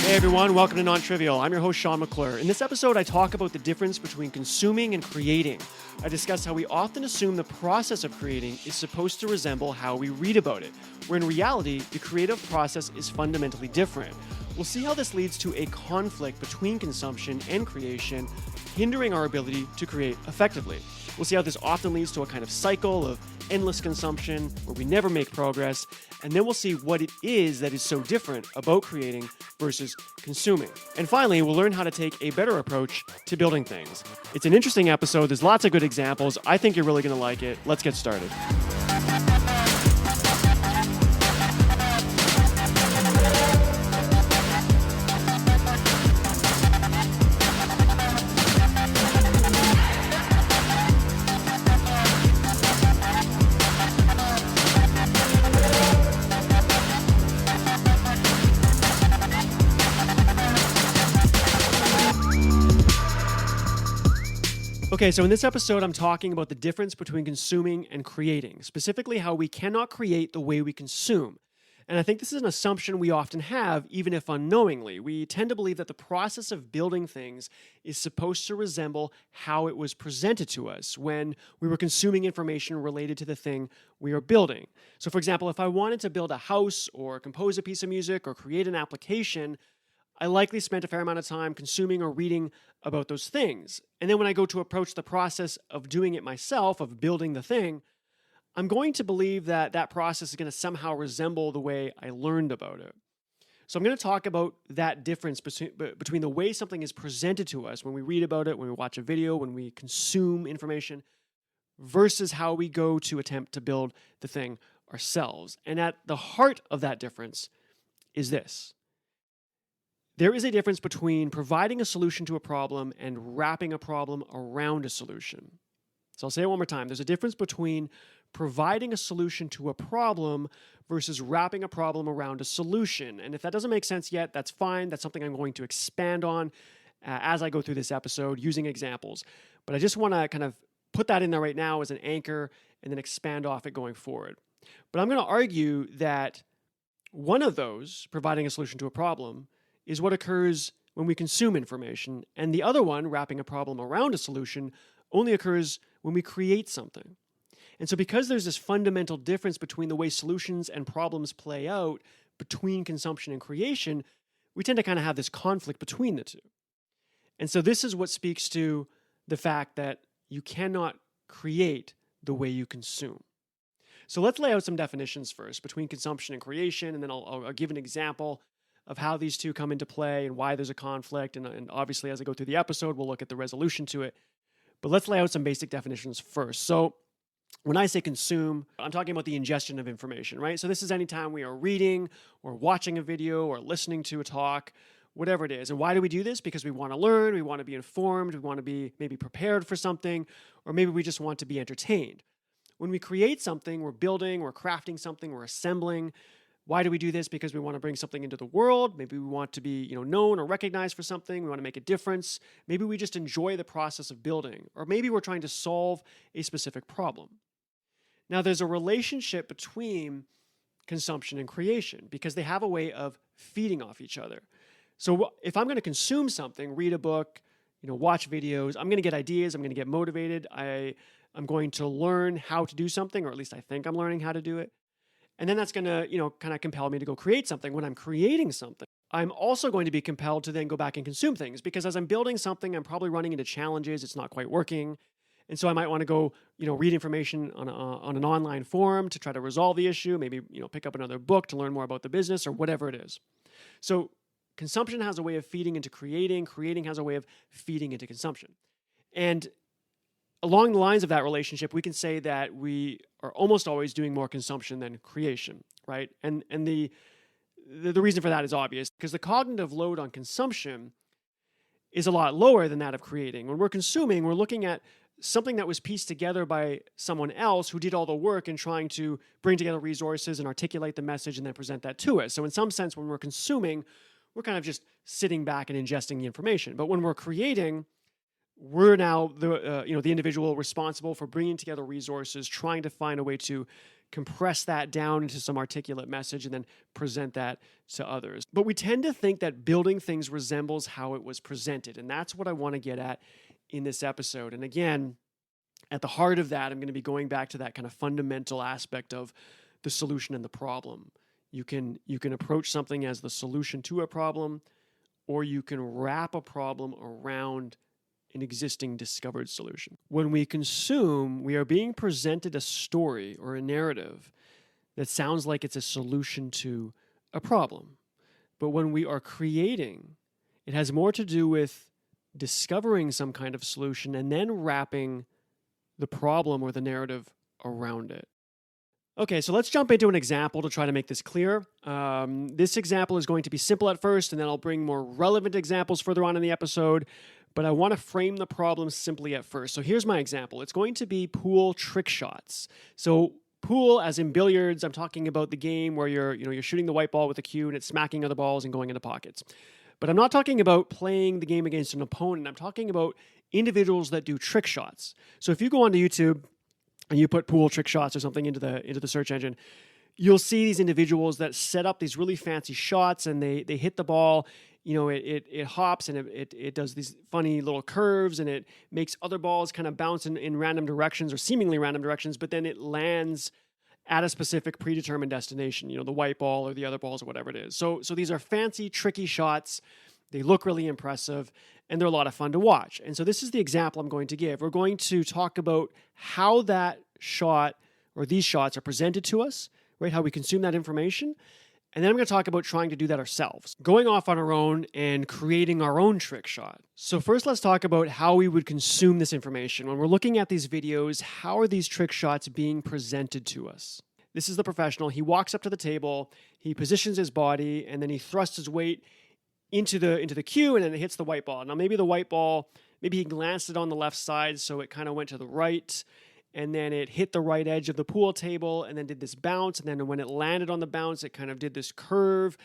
Hey everyone, welcome to NonTrivial. I'm your host, Sean McClure. In this episode, I talk about the difference between consuming and creating. I discuss how we often assume the process of creating is supposed to resemble how we read about it, where in reality, the creative process is fundamentally different. We'll see how this leads to a conflict between consumption and creation, hindering our ability to create effectively. We'll see how this often leads to a kind of cycle of endless consumption where we never make progress, and then we'll see what it is that is so different about creating versus consuming. And finally, we'll learn how to take a better approach to building things. It's an interesting episode. There's lots of good examples. I think you're really going to like it. Let's get started. Okay, so in this episode, I'm talking about the difference between consuming and creating, specifically how we cannot create the way we consume. And I think this is an assumption we often have, even if unknowingly. We tend to believe that the process of building things is supposed to resemble how it was presented to us when we were consuming information related to the thing we are building. So for example, if I wanted to build a house or compose a piece of music or create an application, I likely spent a fair amount of time consuming or reading about those things. And then when I go to approach the process of doing it myself, of building the thing, I'm going to believe that that process is going to somehow resemble the way I learned about it. So I'm going to talk about that difference between the way something is presented to us when we read about it, when we watch a video, when we consume information, versus how we go to attempt to build the thing ourselves. And at the heart of that difference is this. There is a difference between providing a solution to a problem and wrapping a problem around a solution. So I'll say it one more time. There's a difference between providing a solution to a problem versus wrapping a problem around a solution. And if that doesn't make sense yet, that's fine. That's something I'm going to expand on as I go through this episode using examples. But I just want to kind of put that in there right now as an anchor and then expand off it going forward. But I'm going to argue that one of those, providing a solution to a problem, is what occurs when we consume information, and the other one, wrapping a problem around a solution, only occurs when we create something. And so because there's this fundamental difference between the way solutions and problems play out between consumption and creation, we tend to kind of have this conflict between the two. And so this is what speaks to the fact that you cannot create the way you consume. So let's lay out some definitions first between consumption and creation, and then I'll give an example of how these two come into play and why there's a conflict. And obviously, as I go through the episode, we'll look at the resolution to it. But let's lay out some basic definitions first. So when I say consume, I'm talking about the ingestion of information, right? So this is anytime we are reading or watching a video or listening to a talk, whatever it is. And why do we do this? Because we want to learn, we want to be informed, we want to be maybe prepared for something, or maybe we just want to be entertained. When we create something, we're building, we're crafting something, we're assembling. Why do we do this? Because we want to bring something into the world. Maybe we want to be, known or recognized for something. We want to make a difference. Maybe we just enjoy the process of building, or maybe we're trying to solve a specific problem. Now, there's a relationship between consumption and creation because they have a way of feeding off each other. So if I'm going to consume something, read a book, watch videos, I'm going to get ideas, I'm going to get motivated, I'm going to learn how to do something, or at least I think I'm learning how to do it. And then that's going to, kind of compel me to go create something. When I'm creating something, I'm also going to be compelled to then go back and consume things because as I'm building something, I'm probably running into challenges. It's not quite working. And so I might want to go, read information on an online forum to try to resolve the issue, maybe, pick up another book to learn more about the business or whatever it is. So consumption has a way of feeding into creating. Creating has a way of feeding into consumption. And along the lines of that relationship, we can say that we are almost always doing more consumption than creation, right? And the reason for that is obvious because the cognitive load on consumption is a lot lower than that of creating. When we're consuming, we're looking at something that was pieced together by someone else who did all the work in trying to bring together resources and articulate the message and then present that to us. So in some sense, when we're consuming, we're kind of just sitting back and ingesting the information. But when we're creating, we're now the individual responsible for bringing together resources, trying to find a way to compress that down into some articulate message and then present that to others. But we tend to think that building things resembles how it was presented. And that's what I want to get at in this episode. And again, at the heart of that, I'm going to be going back to that kind of fundamental aspect of the solution and the problem. You can approach something as the solution to a problem, or you can wrap a problem around an existing discovered solution. When we consume, we are being presented a story or a narrative that sounds like it's a solution to a problem. But when we are creating, it has more to do with discovering some kind of solution and then wrapping the problem or the narrative around it. Okay, so let's jump into an example to try to make this clear. This example is going to be simple at first, and then I'll bring more relevant examples further on in the episode. But I want to frame the problem simply at first. So here's my example. It's going to be pool trick shots. So pool, as in billiards, I'm talking about the game where you're shooting the white ball with a cue and it's smacking other balls and going into pockets. But I'm not talking about playing the game against an opponent. I'm talking about individuals that do trick shots. So if you go onto YouTube and you put pool trick shots or something into the search engine, you'll see these individuals that set up these really fancy shots and they hit the ball. It hops and it does these funny little curves and it makes other balls kind of bounce in random directions or seemingly random directions, but then it lands at a specific predetermined destination, the white ball or the other balls or whatever it is. So these are fancy, tricky shots. They look really impressive and they're a lot of fun to watch. And so this is the example I'm going to give. We're going to talk about how that shot or these shots are presented to us, right? How we consume that information. And then I'm going to talk about trying to do that ourselves, going off on our own and creating our own trick shot. So first, let's talk about how we would consume this information. When we're looking at these videos, how are these trick shots being presented to us? This is the professional. He walks up to the table, he positions his body, and then he thrusts his weight into the cue, and then it hits the white ball. Now, maybe the white ball, maybe he glanced it on the left side, so it kind of went to the right, and then it hit the right edge of the pool table and then did this bounce. And then when it landed on the bounce, it kind of did this curve.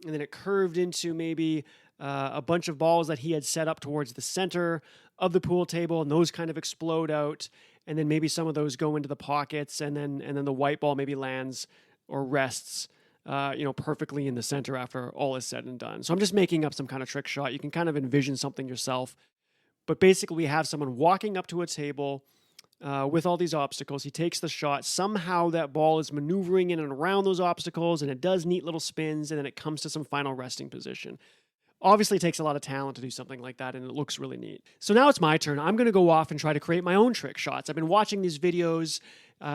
And then it curved into maybe a bunch of balls that he had set up towards the center of the pool table. And those kind of explode out. And then maybe some of those go into the pockets. And then the white ball maybe lands or rests perfectly in the center after all is said and done. So I'm just making up some kind of trick shot. You can kind of envision something yourself. But basically we have someone walking up to a table with all these obstacles. He takes the shot. Somehow that ball is maneuvering in and around those obstacles, and it does neat little spins, and then it comes to some final resting position. Obviously, it takes a lot of talent to do something like that, and it looks really neat. So now it's my turn. I'm going to go off and try to create my own trick shots. I've been watching these videos,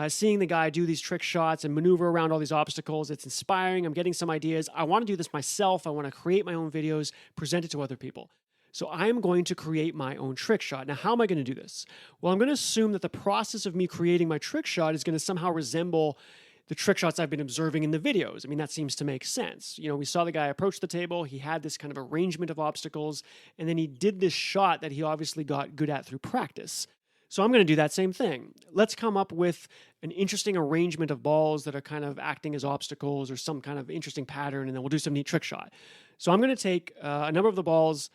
seeing the guy do these trick shots and maneuver around all these obstacles. It's inspiring. I'm getting some ideas. I want to do this myself. I want to create my own videos, present it to other people. So I'm going to create my own trick shot. Now, how am I going to do this? Well, I'm going to assume that the process of me creating my trick shot is going to somehow resemble the trick shots I've been observing in the videos. I mean, that seems to make sense. We saw the guy approach the table. He had this kind of arrangement of obstacles, and then he did this shot that he obviously got good at through practice. So I'm going to do that same thing. Let's come up with an interesting arrangement of balls that are kind of acting as obstacles or some kind of interesting pattern, and then we'll do some neat trick shot. So I'm going to take a number of the balls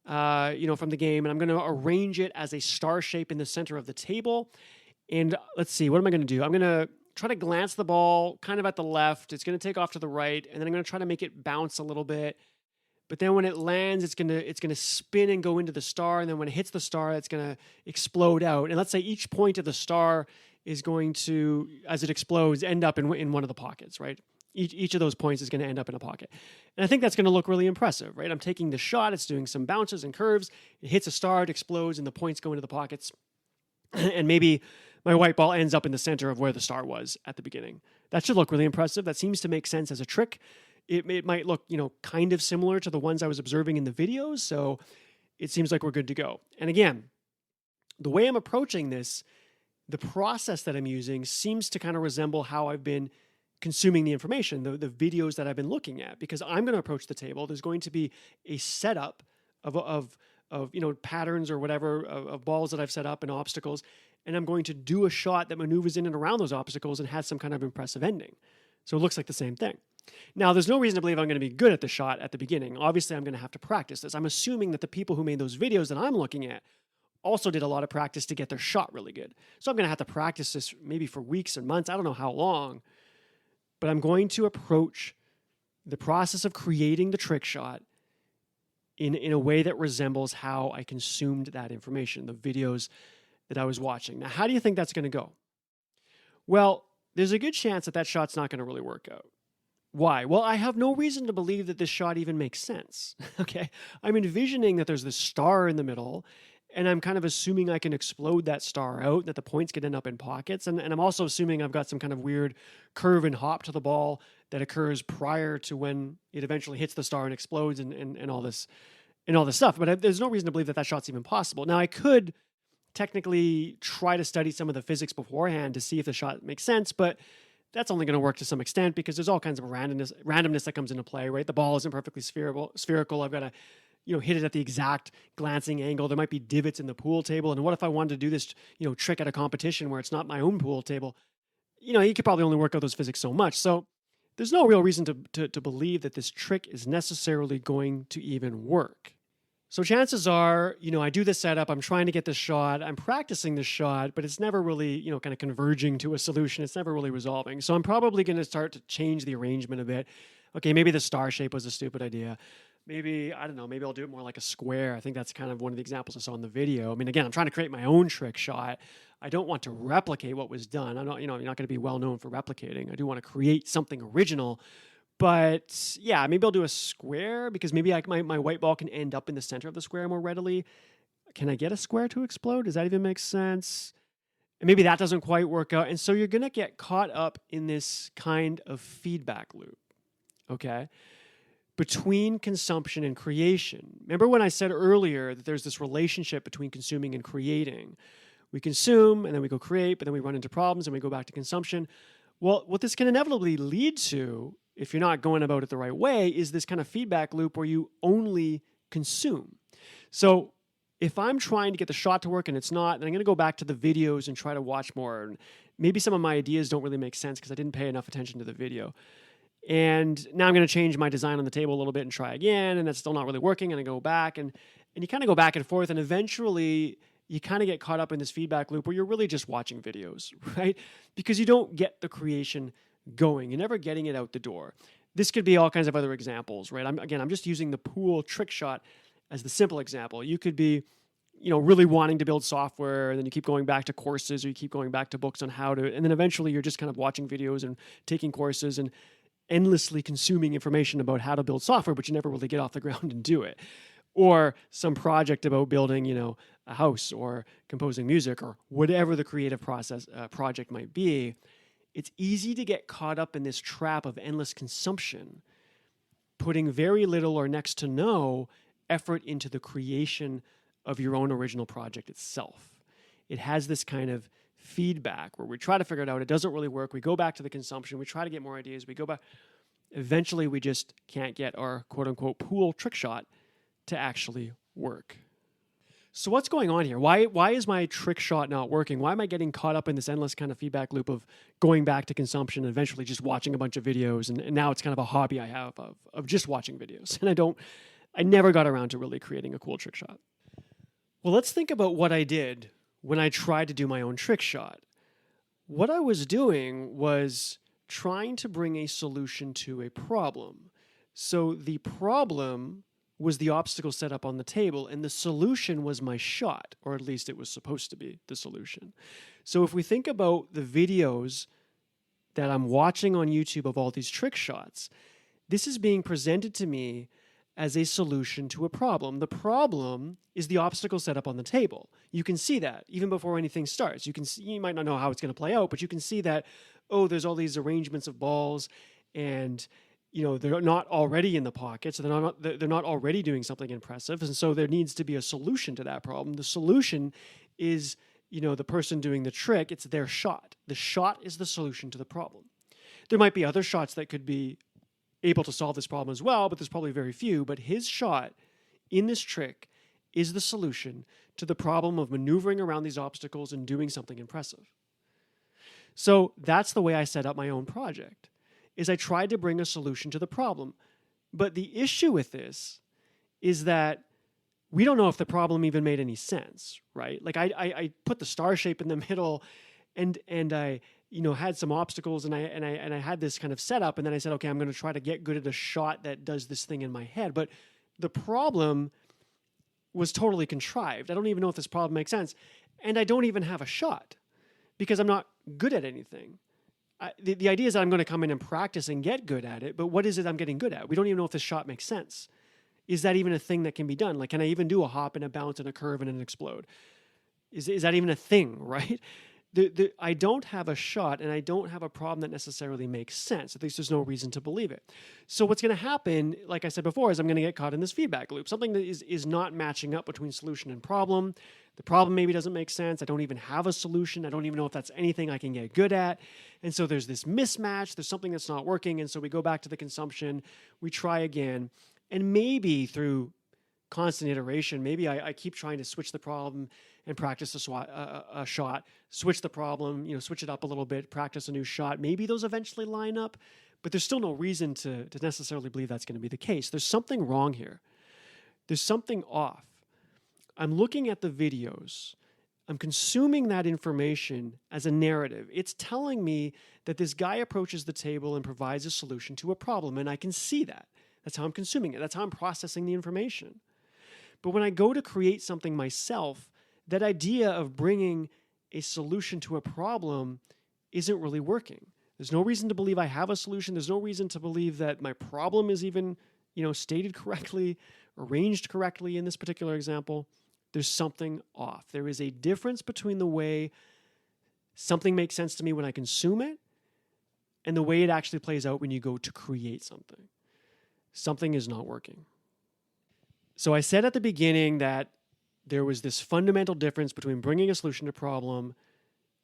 from the game, and I'm going to arrange it as a star shape in the center of the table. And let's see, what am I going to do? I'm going to try to glance the ball kind of at the left. It's going to take off to the right, and then I'm going to try to make it bounce a little bit. But then when it lands, it's going to spin and go into the star, and then when it hits the star, it's going to explode out. And let's say each point of the star is going to, as it explodes, end up in one of the pockets, right? Each of those points is going to end up in a pocket. And I think that's going to look really impressive, right? I'm taking the shot, it's doing some bounces and curves, it hits a star, it explodes, and the points go into the pockets. And maybe my white ball ends up in the center of where the star was at the beginning. That should look really impressive. That seems to make sense as a trick. It might look, kind of similar to the ones I was observing in the videos, so it seems like we're good to go. And again, the way I'm approaching this, the process that I'm using seems to kind of resemble how I've been consuming the information, the videos that I've been looking at, because I'm going to approach the table. There's going to be a setup of patterns or whatever of balls that I've set up and obstacles, and I'm going to do a shot that maneuvers in and around those obstacles and has some kind of impressive ending. So it looks like the same thing. Now, there's no reason to believe I'm going to be good at the shot at the beginning. Obviously, I'm going to have to practice this. I'm assuming that the people who made those videos that I'm looking at also did a lot of practice to get their shot really good. So I'm going to have to practice this maybe for weeks and months. I don't know how long, but I'm going to approach the process of creating the trick shot in a way that resembles how I consumed that information, the videos that I was watching. Now, how do you think that's going to go? Well, there's a good chance that that shot's not going to really work out. Why? Well, I have no reason to believe that this shot even makes sense. Okay. I'm envisioning that there's this star in the middle, and I'm kind of assuming I can explode that star out, that the points could end up in pockets. And I'm also assuming I've got some kind of weird curve and hop to the ball that occurs prior to when it eventually hits the star and explodes and all this stuff. But there's no reason to believe that that shot's even possible. Now, I could technically try to study some of the physics beforehand to see if the shot makes sense, but that's only going to work to some extent because there's all kinds of randomness that comes into play, right? The ball isn't perfectly spherical. I've got to, hit it at the exact glancing angle. There might be divots in the pool table. And what if I wanted to do this, trick at a competition where it's not my own pool table? You could probably only work out those physics so much. So there's no real reason to believe that this trick is necessarily going to even work. So chances are, I do this setup, I'm trying to get this shot, I'm practicing this shot, but it's never really, kind of converging to a solution. It's never really resolving. So I'm probably going to start to change the arrangement a bit. Okay, maybe the star shape was a stupid idea. Maybe, I don't know, maybe I'll do it more like a square. I think that's kind of one of the examples I saw in the video. I mean, again, I'm trying to create my own trick shot. I don't want to replicate what was done. I'm not going to be well known for replicating. I do want to create something original. But yeah, maybe I'll do a square because maybe my white ball can end up in the center of the square more readily. Can I get a square to explode? Does that even make sense? And maybe that doesn't quite work out. And so you're going to get caught up in this kind of feedback loop, okay, between consumption and creation. Remember when I said earlier that there's this relationship between consuming and creating? We consume and then we go create, but then we run into problems and we go back to consumption. Well, what this can inevitably lead to, if you're not going about it the right way, is this kind of feedback loop where you only consume. So if I'm trying to get the shot to work and it's not, then I'm going to go back to the videos and try to watch more. And maybe some of my ideas don't really make sense because I didn't pay enough attention to the video. And now I'm going to change my design on the table a little bit and try again, and that's still not really working. And I go back and you kind of go back and forth, and eventually you kind of get caught up in this feedback loop where you're really just watching videos, right? Because you don't get the creation going. You're never getting it out the door. This could be all kinds of other examples, right? I'm just using the pool trick shot as the simple example. You could be, really wanting to build software, and then you keep going back to courses or you keep going back to books on how to, and then eventually you're just kind of watching videos and taking courses and endlessly consuming information about how to build software, but you never really get off the ground and do it. Or some project about building, a house or composing music or whatever the creative project might be. It's easy to get caught up in this trap of endless consumption, putting very little or next to no effort into the creation of your own original project itself. It has this kind of feedback where we try to figure it out. It doesn't really work. We go back to the consumption. We try to get more ideas. We go back. Eventually, we just can't get our quote-unquote pool trick shot to actually work. So what's going on here? Why is my trick shot not working? Why am I getting caught up in this endless kind of feedback loop of going back to consumption and eventually just watching a bunch of videos? And now it's kind of a hobby I have of just watching videos. And I never got around to really creating a cool trick shot. Well, let's think about what I did when I tried to do my own trick shot. What I was doing was trying to bring a solution to a problem. So the problem was the obstacle set up on the table, and the solution was my shot, or at least it was supposed to be the solution. So if we think about the videos that I'm watching on YouTube of all these trick shots, this is being presented to me as a solution to a problem. The problem is the obstacle set up on the table. You can see that even before anything starts. You might not know how it's going to play out, but you can see that, there's all these arrangements of balls, and they're not already in the pocket, so they're not already doing something impressive, and so there needs to be a solution to that problem. The solution is, the person doing the trick. It's their shot. The shot is the solution to the problem. There might be other shots that could be able to solve this problem as well, but there's probably very few. But his shot in this trick is the solution to the problem of maneuvering around these obstacles and doing something impressive. So that's the way I set up my own project. Is I tried to bring a solution to the problem. But the issue with this is that we don't know if the problem even made any sense, right? Like I put the star shape in the middle, and I had some obstacles, and I had this kind of setup, and then I said, okay, I'm going to try to get good at a shot that does this thing in my head. But the problem was totally contrived. I don't even know if this problem makes sense, and I don't even have a shot because I'm not good at anything. The idea is that I'm going to come in and practice and get good at it, but what is it I'm getting good at? We don't even know if this shot makes sense. Is that even a thing that can be done? Like, can I even do a hop and a bounce and a curve and an explode? Is that even a thing, right? I don't have a shot, and I don't have a problem that necessarily makes sense. At least there's no reason to believe it. So what's going to happen, like I said before, is I'm going to get caught in this feedback loop. Something that is not matching up between solution and problem. The problem maybe doesn't make sense. I don't even have a solution. I don't even know if that's anything I can get good at. And so there's this mismatch. There's something that's not working. And so we go back to the consumption. We try again. And maybe through constant iteration, maybe I keep trying to switch the problem and practice a shot, switch the problem, switch it up a little bit, practice a new shot. Maybe those eventually line up, but there's still no reason to necessarily believe that's going to be the case. There's something wrong here. There's something off. I'm looking at the videos. I'm consuming that information as a narrative. It's telling me that this guy approaches the table and provides a solution to a problem, and I can see that. That's how I'm consuming it. That's how I'm processing the information. But when I go to create something myself, that idea of bringing a solution to a problem isn't really working. There's no reason to believe I have a solution. There's no reason to believe that my problem is even, stated correctly, arranged correctly in this particular example. There's something off. There is a difference between the way something makes sense to me when I consume it and the way it actually plays out when you go to create something. Something is not working. So I said at the beginning that there was this fundamental difference between bringing a solution to a problem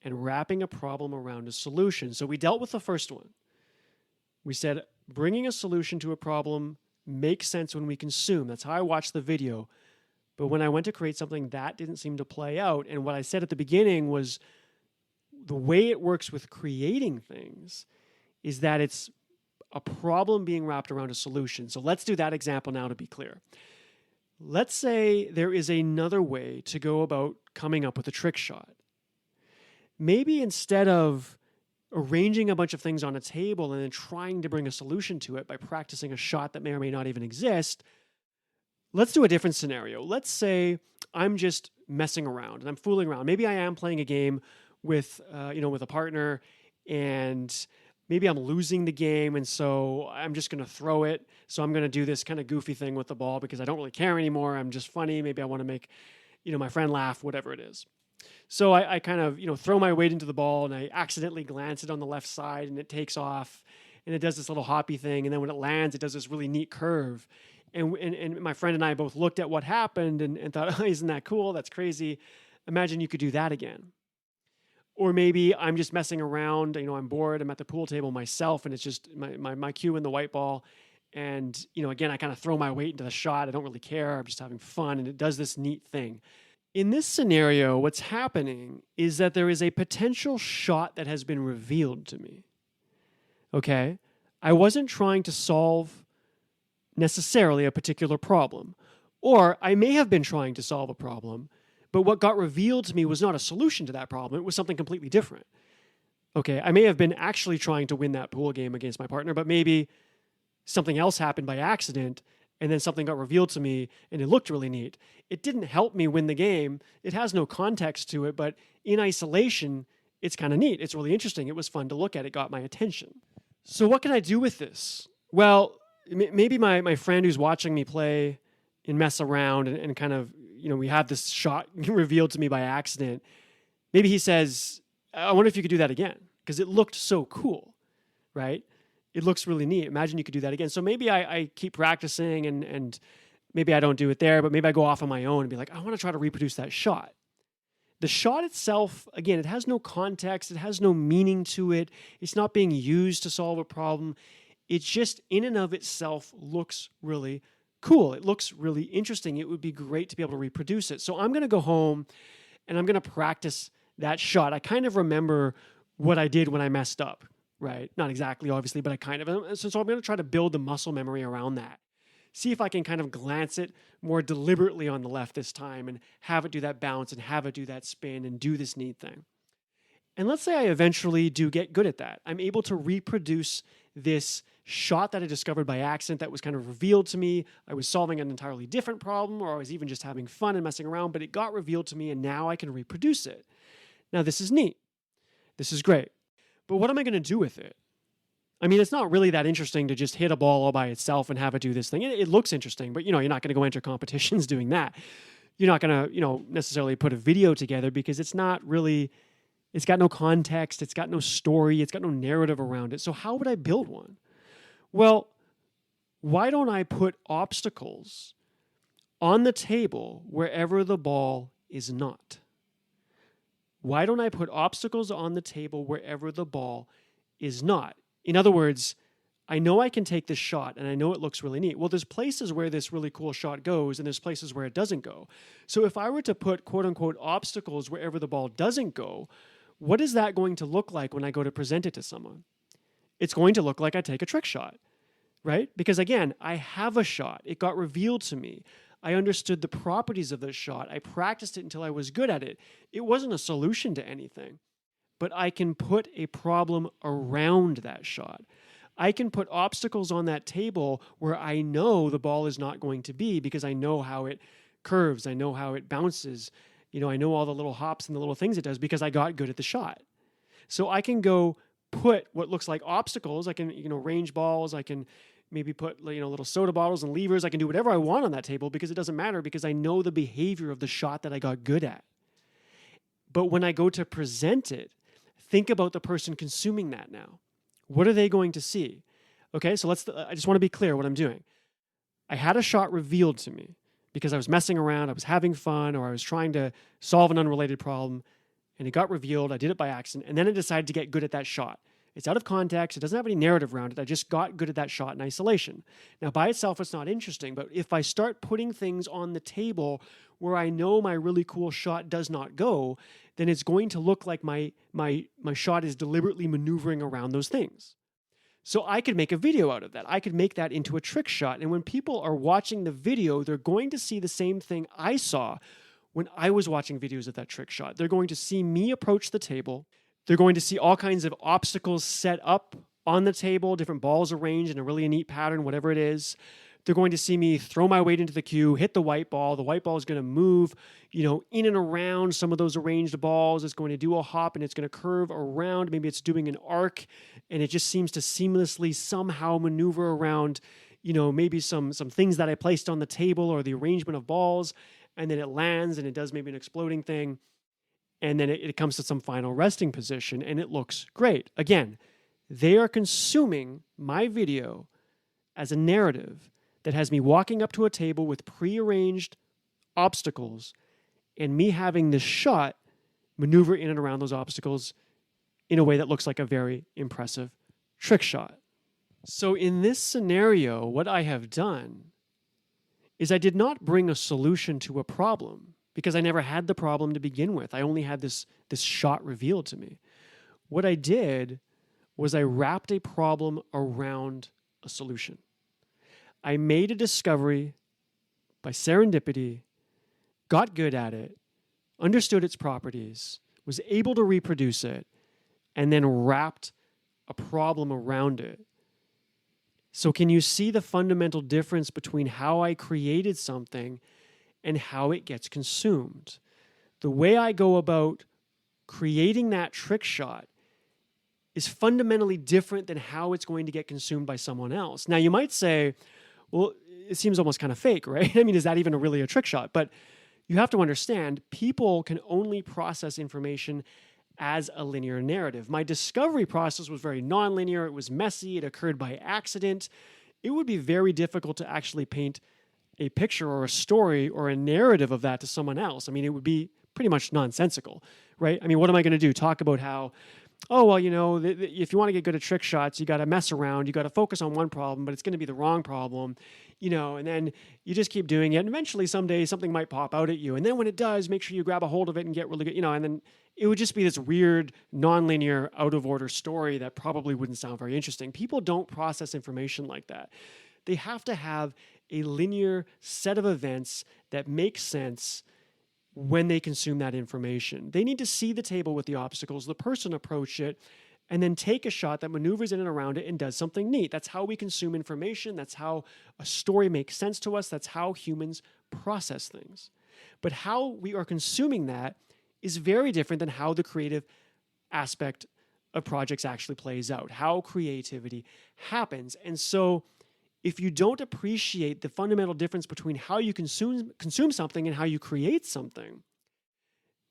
and wrapping a problem around a solution. So we dealt with the first one. We said bringing a solution to a problem makes sense when we consume. That's how I watched the video. But when I went to create something, that didn't seem to play out. And what I said at the beginning was the way it works with creating things is that it's a problem being wrapped around a solution. So let's do that example now to be clear. Let's say there is another way to go about coming up with a trick shot. Maybe instead of arranging a bunch of things on a table and then trying to bring a solution to it by practicing a shot that may or may not even exist, let's do a different scenario. Let's say I'm just messing around and I'm fooling around. Maybe I am playing a game with a partner, and maybe I'm losing the game, and so I'm just going to throw it. So I'm going to do this kind of goofy thing with the ball because I don't really care anymore. I'm just funny. Maybe I want to make, my friend laugh, whatever it is. So I kind of, throw my weight into the ball, and I accidentally glance it on the left side, and it takes off, and it does this little hoppy thing. And then when it lands, it does this really neat curve. And my friend and I both looked at what happened and thought, oh, isn't that cool? That's crazy. Imagine you could do that again. Or maybe I'm just messing around, I'm bored, I'm at the pool table myself, and it's just my cue in the white ball. And, again, I kind of throw my weight into the shot. I don't really care. I'm just having fun, and it does this neat thing. In this scenario, what's happening is that there is a potential shot that has been revealed to me. Okay? I wasn't trying to solve necessarily a particular problem. Or I may have been trying to solve a problem, but what got revealed to me was not a solution to that problem. It was something completely different. Okay, I may have been actually trying to win that pool game against my partner, but maybe something else happened by accident, and then something got revealed to me, and it looked really neat. It didn't help me win the game. It has no context to it, but in isolation, it's kind of neat. It's really interesting. It was fun to look at. It got my attention. So what can I do with this? Well, maybe my friend who's watching me play and mess around and kind of, we have this shot revealed to me by accident. Maybe he says, I wonder if you could do that again, because it looked so cool, right? It looks really neat. Imagine you could do that again. So maybe I keep practicing and maybe I don't do it there, but maybe I go off on my own and be like, I want to try to reproduce that shot. The shot itself, again, it has no context. It has no meaning to it. It's not being used to solve a problem. It just in and of itself looks really cool. It looks really interesting. It would be great to be able to reproduce it. So I'm going to go home and I'm going to practice that shot. I kind of remember what I did when I messed up, right? Not exactly, obviously, but I kind of. So I'm going to try to build the muscle memory around that. see if I can kind of glance it more deliberately on the left this time and have it do that bounce and have it do that spin and do this neat thing. And let's say I eventually do get good at that. I'm able to reproduce this shot that I discovered by accident that was kind of revealed to me. I was solving an entirely different problem, or I was even just having fun and messing around, but it got revealed to me and now I can reproduce it. Now, this is neat. This is great. But what am I going to do with it? I mean, it's not really that interesting to just hit a ball all by itself and have it do this thing. It looks interesting, but you're not going to go enter competitions doing that. You're not going to, necessarily put a video together because it's not really, it's got no context, it's got no story, it's got no narrative around it. So how would I build one? Well, why don't I put obstacles on the table wherever the ball is not? Why don't I put obstacles on the table wherever the ball is not? In other words, I know I can take this shot and I know it looks really neat. Well, there's places where this really cool shot goes and there's places where it doesn't go. So if I were to put quote unquote obstacles wherever the ball doesn't go, what is that going to look like when I go to present it to someone? It's going to look like I take a trick shot, right? Because again, I have a shot. It got revealed to me. I understood the properties of the shot. I practiced it until I was good at it. It wasn't a solution to anything, but I can put a problem around that shot. I can put obstacles on that table where I know the ball is not going to be because I know how it curves. I know how it bounces. I know all the little hops and the little things it does because I got good at the shot. So I can go put what looks like obstacles. I can, range balls. I can maybe put, little soda bottles and levers. I can do whatever I want on that table because it doesn't matter because I know the behavior of the shot that I got good at. But when I go to present it, think about the person consuming that now. What are they going to see? Okay, so I just want to be clear what I'm doing. I had a shot revealed to me because I was messing around, I was having fun, or I was trying to solve an unrelated problem, and it got revealed. I did it by accident, and then I decided to get good at that shot. It's out of context. It doesn't have any narrative around it. I just got good at that shot in isolation. Now, by itself, it's not interesting, but if I start putting things on the table where I know my really cool shot does not go, then it's going to look like my shot is deliberately maneuvering around those things. So I could make a video out of that. I could make that into a trick shot. And when people are watching the video, they're going to see the same thing I saw when I was watching videos of that trick shot. They're going to see me approach the table. They're going to see all kinds of obstacles set up on the table, different balls arranged in a really neat pattern, whatever it is. They're going to see me throw my weight into the cue, hit the white ball. The white ball is going to move, in and around some of those arranged balls. It's going to do a hop and it's going to curve around. Maybe it's doing an arc and it just seems to seamlessly somehow maneuver around, maybe some things that I placed on the table or the arrangement of balls. And then it lands and it does maybe an exploding thing. And then it comes to some final resting position and it looks great. Again, they are consuming my video as a narrative that has me walking up to a table with prearranged obstacles and me having this shot maneuver in and around those obstacles in a way that looks like a very impressive trick shot. So in this scenario, what I have done is I did not bring a solution to a problem because I never had the problem to begin with. I only had this shot revealed to me. What I did was I wrapped a problem around a solution. I made a discovery by serendipity, got good at it, understood its properties, was able to reproduce it, and then wrapped a problem around it. So can you see the fundamental difference between how I created something and how it gets consumed? The way I go about creating that trick shot is fundamentally different than how it's going to get consumed by someone else. Now, you might say, well, it seems almost kind of fake, right? I mean, is that even really a trick shot? But you have to understand, people can only process information as a linear narrative. My discovery process was very nonlinear. It was messy. It occurred by accident. It would be very difficult to actually paint a picture or a story or a narrative of that to someone else. I mean, it would be pretty much nonsensical, right? I mean, what am I going to do? Talk about how, oh, well, if you want to get good at trick shots, you got to mess around. You got to focus on one problem, but it's going to be the wrong problem, and then you just keep doing it. And eventually someday something might pop out at you. And then when it does, make sure you grab a hold of it and get really good, and then it would just be this weird, nonlinear, out of order story that probably wouldn't sound very interesting. People don't process information like that. They have to have a linear set of events that make sense when they consume that information. They need to see the table with the obstacles, the person approach it, and then take a shot that maneuvers in and around it and does something neat. That's how we consume information. That's how a story makes sense to us. That's how humans process things. But how we are consuming that is very different than how the creative aspect of projects actually plays out, how creativity happens. And so if you don't appreciate the fundamental difference between how you consume something and how you create something,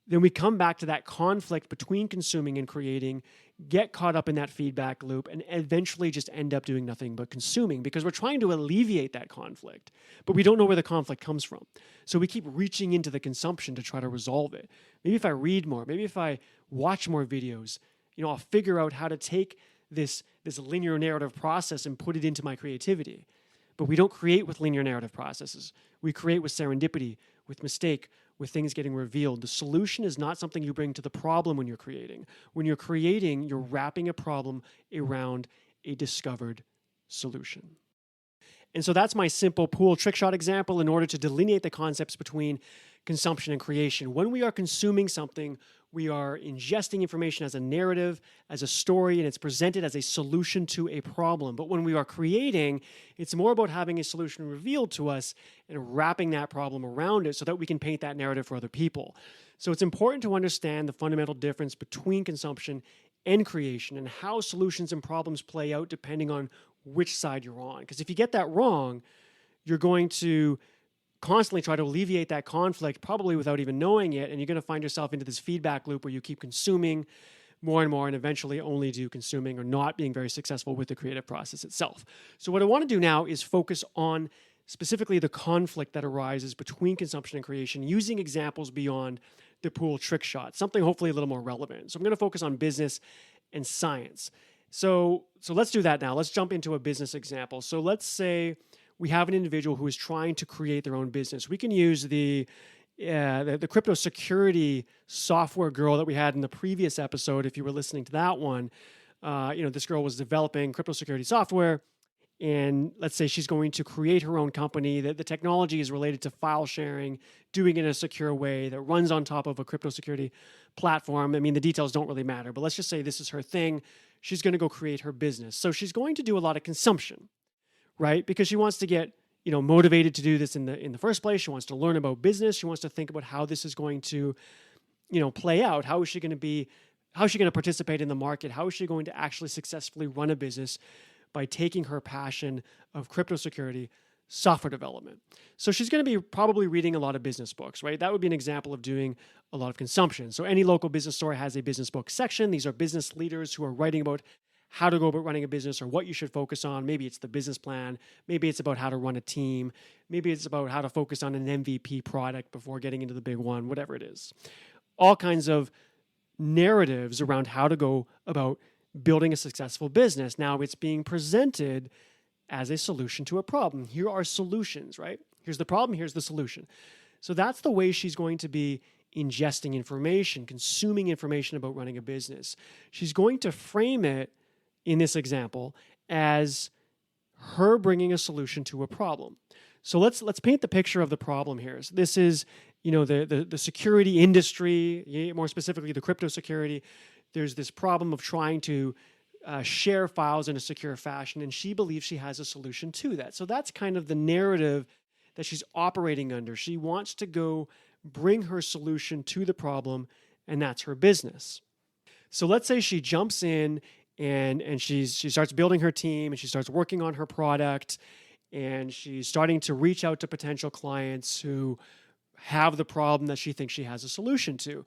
then we come back to that conflict between consuming and creating, get caught up in that feedback loop, and eventually just end up doing nothing but consuming because we're trying to alleviate that conflict, but we don't know where the conflict comes from. So we keep reaching into the consumption to try to resolve it. Maybe if I read more, maybe if I watch more videos, I'll figure out how to take this linear narrative process and put it into my creativity. But we don't create with linear narrative processes. We create with serendipity, with mistake, with things getting revealed. The solution is not something you bring to the problem when you're creating. When you're creating, you're wrapping a problem around a discovered solution. And so that's my simple pool trick shot example in order to delineate the concepts between consumption and creation. When we are consuming something, we are ingesting information as a narrative, as a story, and it's presented as a solution to a problem. But when we are creating, it's more about having a solution revealed to us and wrapping that problem around it so that we can paint that narrative for other people. So it's important to understand the fundamental difference between consumption and creation and how solutions and problems play out depending on which side you're on. Because if you get that wrong, you're going to constantly try to alleviate that conflict, probably without even knowing it, and you're going to find yourself into this feedback loop where you keep consuming more and more and eventually only do consuming or not being very successful with the creative process itself. So what I want to do now is focus on specifically the conflict that arises between consumption and creation using examples beyond the pool trick shot, something hopefully a little more relevant. So I'm going to focus on business and science. So let's do that now. Let's jump into a business example. So let's say we have an individual who is trying to create their own business. We can use the crypto security software girl that we had in the previous episode. If you were listening to that one, this girl was developing crypto security software, and let's say she's going to create her own company. That the technology is related to file sharing, doing it in a secure way that runs on top of a crypto security platform. I mean, the details don't really matter, but let's just say this is her thing. She's going to go create her business. So she's going to do a lot of consumption, right? Because she wants to get, motivated to do this in the first place. She wants to learn about business. She wants to think about how this is going to, play out. How is she going to participate in the market? How is she going to actually successfully run a business by taking her passion of crypto security software development? So she's going to be probably reading a lot of business books, right? That would be an example of doing a lot of consumption. So any local business store has a business book section. These are business leaders who are writing about how to go about running a business or what you should focus on. Maybe it's the business plan. Maybe it's about how to run a team. Maybe it's about how to focus on an MVP product before getting into the big one, whatever it is. All kinds of narratives around how to go about building a successful business. Now it's being presented as a solution to a problem. Here are solutions, right? Here's the problem, here's the solution. So that's the way she's going to be ingesting information, consuming information about running a business. She's going to frame it in this example as her bringing a solution to a problem. So let's paint the picture of the problem here. So this is, the security industry, more specifically the crypto security. There's this problem of trying to share files in a secure fashion, and she believes she has a solution to that. So that's kind of the narrative that she's operating under. She wants to go bring her solution to the problem, and that's her business. So let's say she jumps in and she starts building her team and she starts working on her product, and she's starting to reach out to potential clients who have the problem that she thinks she has a solution to.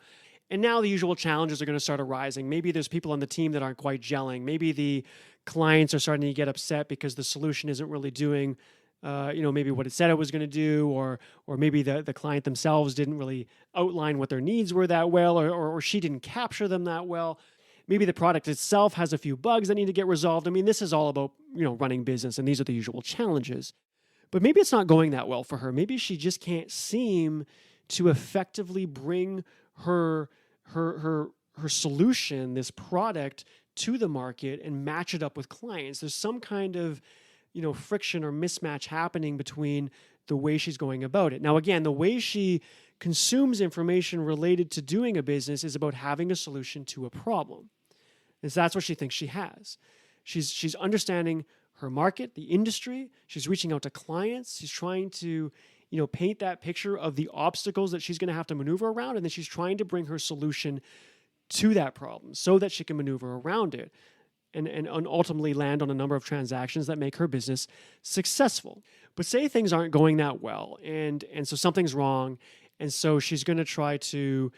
And now the usual challenges are going to start arising. Maybe there's people on the team that aren't quite gelling. Maybe the clients are starting to get upset because the solution isn't really doing maybe what it said it was going to do, or maybe the client themselves didn't really outline what their needs were that well, or she didn't capture them that well. Maybe the product itself has a few bugs that need to get resolved. I mean, this is all about, running business, and these are the usual challenges. But maybe it's not going that well for her. Maybe she just can't seem to effectively bring her solution, this product, to the market and match it up with clients. There's some kind of, friction or mismatch happening between the way she's going about it. Now, again, the way she consumes information related to doing a business is about having a solution to a problem. And so that's what she thinks she has. She's understanding her market, the industry. She's reaching out to clients. She's trying to, paint that picture of the obstacles that she's going to have to maneuver around. And then she's trying to bring her solution to that problem so that she can maneuver around it and ultimately land on a number of transactions that make her business successful. But say things aren't going that well, and so something's wrong, and so she's going to try to,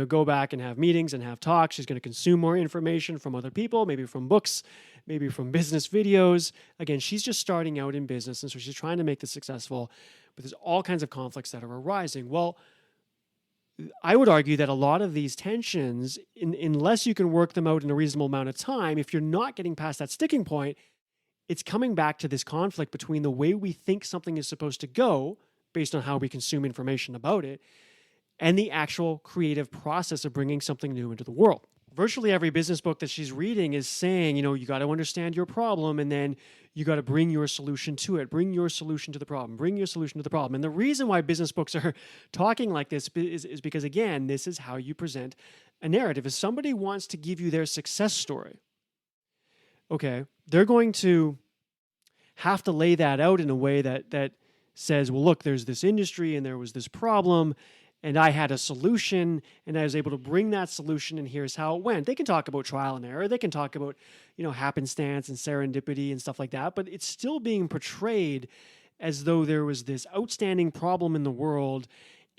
go back and have meetings and have talks. She's going to consume more information from other people, maybe from books, maybe from business videos. Again, she's just starting out in business, and so she's trying to make this successful, but there's all kinds of conflicts that are arising. Well, I would argue that a lot of these tensions, unless you can work them out in a reasonable amount of time, if you're not getting past that sticking point, it's coming back to this conflict between the way we think something is supposed to go based on how we consume information about it and the actual creative process of bringing something new into the world. Virtually every business book that she's reading is saying, you got to understand your problem, and then you got to bring your solution to it. Bring your solution to the problem. Bring your solution to the problem. And the reason why business books are talking like this is because, again, this is how you present a narrative. If somebody wants to give you their success story, okay, they're going to have to lay that out in a way that says, well, look, there's this industry and there was this problem, and I had a solution, and I was able to bring that solution, and here's how it went. They can talk about trial and error. They can talk about, happenstance and serendipity and stuff like that, but it's still being portrayed as though there was this outstanding problem in the world,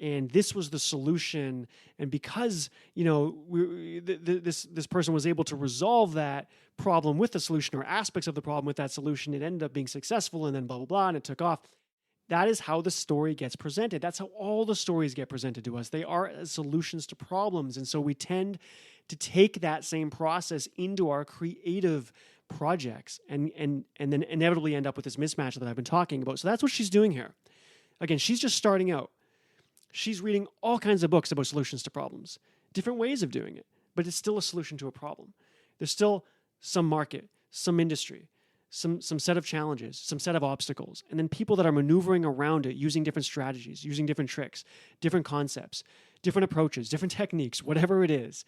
and this was the solution. And because, this person was able to resolve that problem with the solution, or aspects of the problem with that solution, it ended up being successful, and then blah, blah, blah, and it took off. That is how the story gets presented. That's how all the stories get presented to us. They are as solutions to problems. And so we tend to take that same process into our creative projects and then inevitably end up with this mismatch that I've been talking about. So that's what she's doing here. Again, she's just starting out. She's reading all kinds of books about solutions to problems, different ways of doing it, but it's still a solution to a problem. There's still some market, some industry, some set of challenges, some set of obstacles, and then people that are maneuvering around it using different strategies, using different tricks, different concepts, different approaches, different techniques, whatever it is.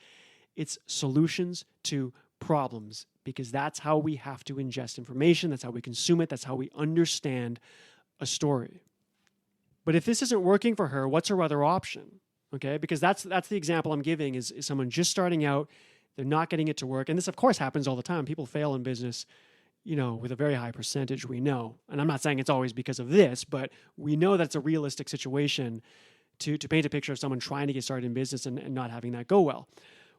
It's solutions to problems, because that's how we have to ingest information. That's how we consume it. That's how we understand a story. But if this isn't working for her, what's her other option? Okay, because that's the example I'm giving is someone just starting out, they're not getting it to work. And this, of course, happens all the time. People fail in business, with a very high percentage, we know. And I'm not saying it's always because of this, but we know that's a realistic situation to paint a picture of someone trying to get started in business and not having that go well.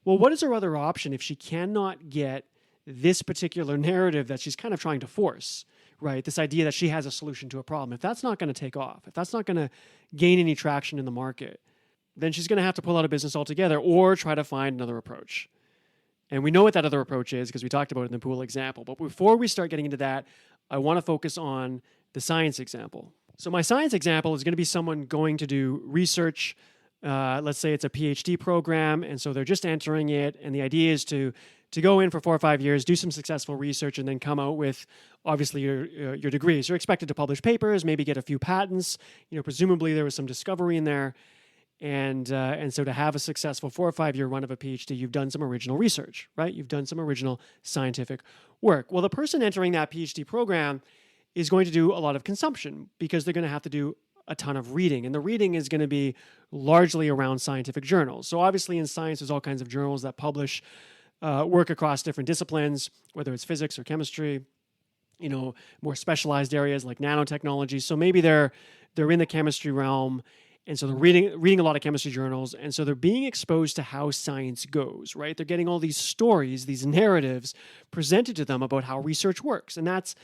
Well, what is her other option if she cannot get this particular narrative that she's kind of trying to force, right? This idea that she has a solution to a problem. If that's not going to take off, if that's not going to gain any traction in the market, then she's going to have to pull out of business altogether or try to find another approach. And we know what that other approach is because we talked about it in the pool example. But before we start getting into that, I want to focus on the science example. So my science example is going to be someone going to do research. Let's say it's a PhD program, and so they're just entering it. And the idea is to go in for 4 or 5 years, do some successful research, and then come out with, obviously, your degree. So you're expected to publish papers, maybe get a few patents. Presumably there was some discovery in there. And so to have a successful 4 or 5 year run of a PhD, you've done some original research, right? You've done some original scientific work. Well, the person entering that PhD program is going to do a lot of consumption because they're going to have to do a ton of reading. And the reading is going to be largely around scientific journals. So obviously in science, there's all kinds of journals that publish work across different disciplines, whether it's physics or chemistry, more specialized areas like nanotechnology. So maybe they're in the chemistry realm. And so they're reading a lot of chemistry journals, and so they're being exposed to how science goes, right? They're getting all these stories, these narratives presented to them about how research works, and that's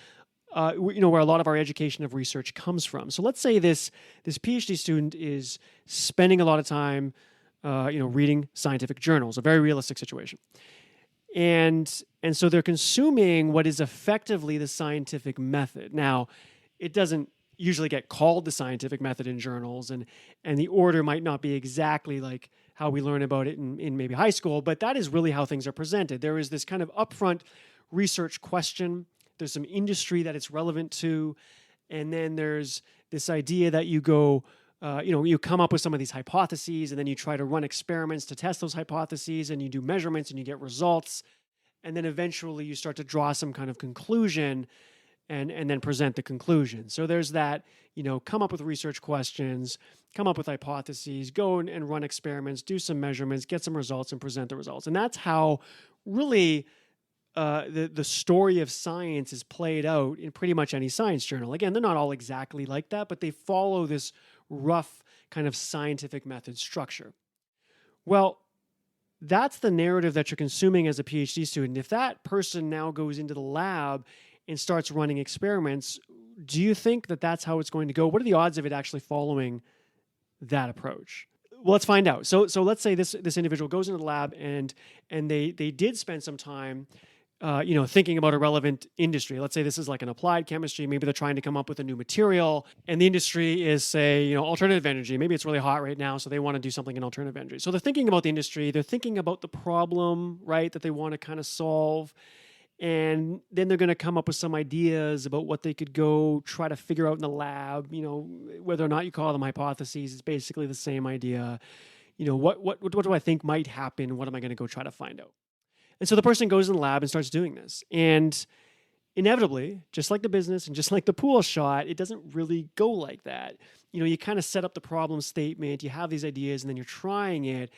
where a lot of our education of research comes from. So let's say this PhD student is spending a lot of time, reading scientific journals, a very realistic situation, and so they're consuming what is effectively the scientific method. Now, it doesn't usually get called the scientific method in journals, and the order might not be exactly like how we learn about it in maybe high school, but that is really how things are presented. There is this kind of upfront research question there's some industry that it's relevant to, and then there's this idea that you go, you come up with some of these hypotheses, and then you try to run experiments to test those hypotheses, and you do measurements and you get results, and then eventually you start to draw some kind of conclusion and then present the conclusion. So there's that, come up with research questions, come up with hypotheses, go and run experiments, do some measurements, get some results, and present the results. And that's how really the story of science is played out in pretty much any science journal. Again, they're not all exactly like that, but they follow this rough kind of scientific method structure. Well, that's the narrative that you're consuming as a PhD student. If that person now goes into the lab and starts running experiments, do you think that that's how it's going to go? What are the odds of it actually following that approach? Well, let's find out. So let's say this individual goes into the lab and they did spend some time thinking about a relevant industry. Let's say this is like an applied chemistry. Maybe they're trying to come up with a new material, and the industry is, say, alternative energy. Maybe it's really hot right now, so they want to do something in alternative energy. So they're thinking about the industry. They're thinking about the problem, right, that they want to kind of solve. And then they're going to come up with some ideas about what they could go try to figure out in the lab. Whether or not you call them hypotheses, it's basically the same idea. What do I think might happen? What am I going to go try to find out? And so the person goes in the lab and starts doing this. And inevitably, just like the business and just like the pool shot, it doesn't really go like that. You kind of set up the problem statement, you have these ideas, and then you're trying it,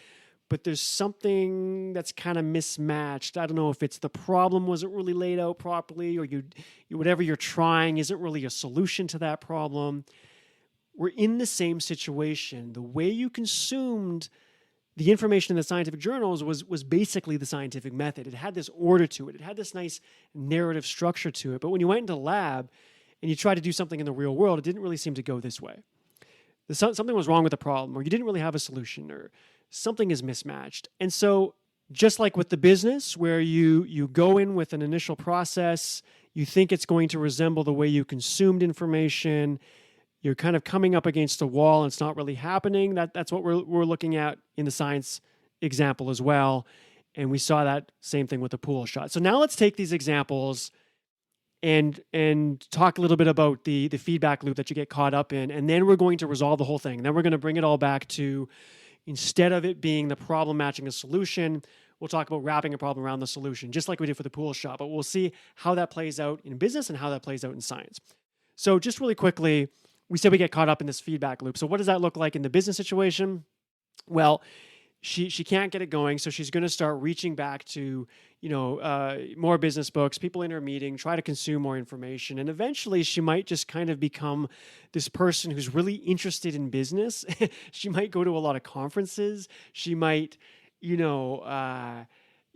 but there's something that's kind of mismatched. I don't know if it's the problem wasn't really laid out properly, or whatever you're trying isn't really a solution to that problem. We're in the same situation. The way you consumed the information in the scientific journals was basically the scientific method. It had this order to it. It had this nice narrative structure to it. But when you went into the lab and you tried to do something in the real world, it didn't really seem to go this way. Something was wrong with the problem, or you didn't really have a solution, or something is mismatched. And so just like with the business, where you go in with an initial process, you think it's going to resemble the way you consumed information, you're kind of coming up against a wall and it's not really happening. That's what we're looking at in the science example as well. And we saw that same thing with the pool shot. So now let's take these examples and talk a little bit about the feedback loop that you get caught up in. And then we're going to resolve the whole thing. And then we're going to bring it all back to, instead of it being the problem matching a solution, we'll talk about wrapping a problem around the solution, just like we did for the pool shot. But we'll see how that plays out in business and how that plays out in science. So just really quickly, we said we get caught up in this feedback loop. So what does that look like in the business situation? Well, she can't get it going, so she's going to start reaching back to more business books, people in her meeting, try to consume more information, and eventually she might just kind of become this person who's really interested in business. She might go to a lot of conferences. She might,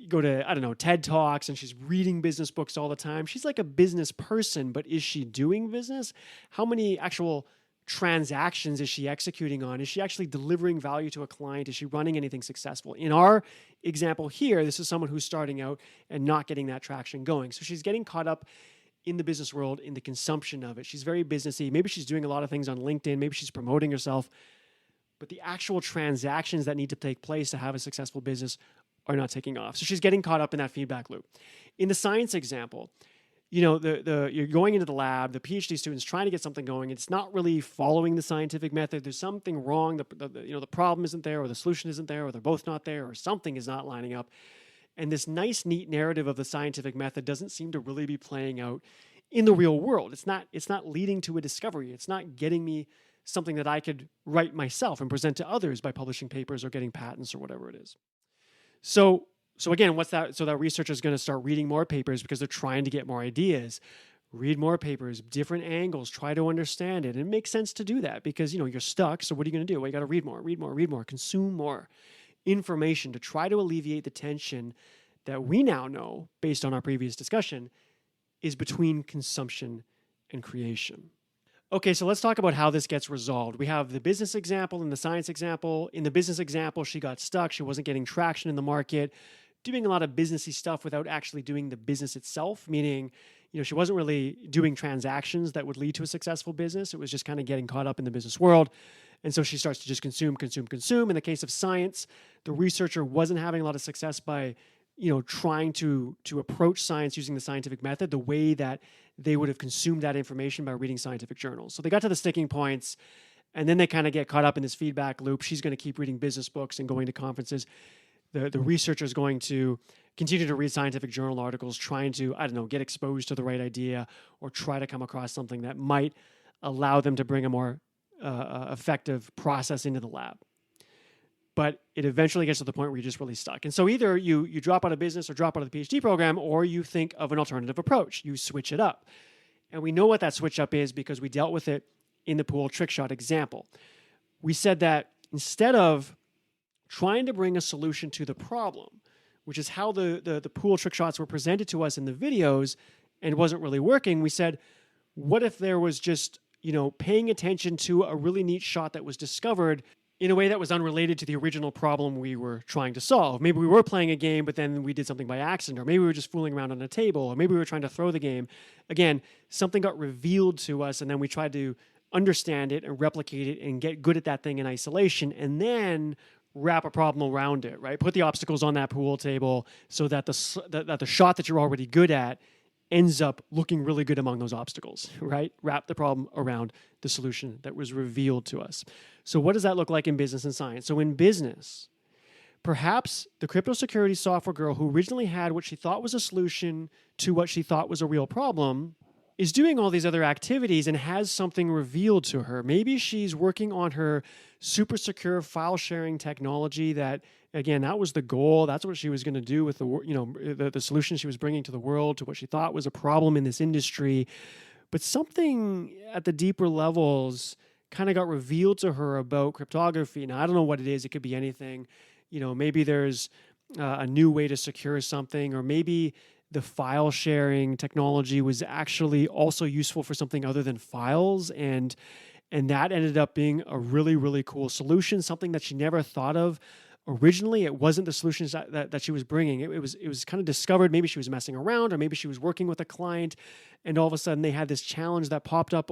go to, TED Talks, and she's reading business books all the time. She's like a business person, but is she doing business? How many actual transactions is she executing on? Is she actually delivering value to a client? Is she running anything successful? In our example here, this is someone who's starting out and not getting that traction going. So she's getting caught up in the business world, in the consumption of it. She's very businessy. Maybe she's doing a lot of things on LinkedIn. Maybe she's promoting herself. But the actual transactions that need to take place to have a successful business are not taking off. So she's getting caught up in that feedback loop. In the science example, you're going into the lab, the PhD student's trying to get something going. It's not really following the scientific method. There's something wrong. The problem isn't there, or the solution isn't there, or they're both not there, or something is not lining up. And this nice, neat narrative of the scientific method doesn't seem to really be playing out in the real world. It's not leading to a discovery. It's not getting me something that I could write myself and present to others by publishing papers or getting patents or whatever it is. So again, what's that? So that researcher is going to start reading more papers because they're trying to get more ideas. Read more papers, different angles, try to understand it. And it makes sense to do that because, you're stuck. So what are you going to do? Well, you got to read more, consume more information to try to alleviate the tension that we now know, based on our previous discussion, is between consumption and creation. Okay, so let's talk about how this gets resolved. We have the business example and the science example. In the business example, she got stuck. She wasn't getting traction in the market, doing a lot of businessy stuff without actually doing the business itself, meaning, she wasn't really doing transactions that would lead to a successful business. It was just kind of getting caught up in the business world. And so she starts to just consume. In the case of science, the researcher wasn't having a lot of success by trying to approach science using the scientific method the way that they would have consumed that information by reading scientific journals. So they got to the sticking points, and then they kind of get caught up in this feedback loop. She's going to keep reading business books and going to conferences. The researcher is going to continue to read scientific journal articles, trying to, get exposed to the right idea or try to come across something that might allow them to bring a more effective process into the lab. But it eventually gets to the point where you're just really stuck. And so either you drop out of business or drop out of the PhD program, or you think of an alternative approach. You switch it up. And we know what that switch up is because we dealt with it in the pool trick shot example. We said that instead of trying to bring a solution to the problem, which is how the pool trick shots were presented to us in the videos and wasn't really working, we said, what if there was just, paying attention to a really neat shot that was discovered in a way that was unrelated to the original problem we were trying to solve. Maybe we were playing a game, but then we did something by accident, or maybe we were just fooling around on a table, or maybe we were trying to throw the game. Again, something got revealed to us, and then we tried to understand it and replicate it and get good at that thing in isolation, and then wrap a problem around it, right? Put the obstacles on that pool table so that the shot that you're already good at ends up looking really good among those obstacles, right? Wrap the problem around the solution that was revealed to us. So what does that look like in business and science? So in business, perhaps the crypto security software girl who originally had what she thought was a solution to what she thought was a real problem is doing all these other activities and has something revealed to her. Maybe she's working on her super secure file sharing technology that, again, that was the goal. That's what she was going to do with the solution she was bringing to the world, to what she thought was a problem in this industry. But something at the deeper levels kind of got revealed to her about cryptography. Now, I don't know what it is. It could be anything. Maybe there's a new way to secure something, or maybe the file sharing technology was actually also useful for something other than files. And that ended up being a really, really cool solution, something that she never thought of originally. It wasn't the solutions that she was bringing. It was kind of discovered. Maybe she was messing around, or maybe she was working with a client, and all of a sudden they had this challenge that popped up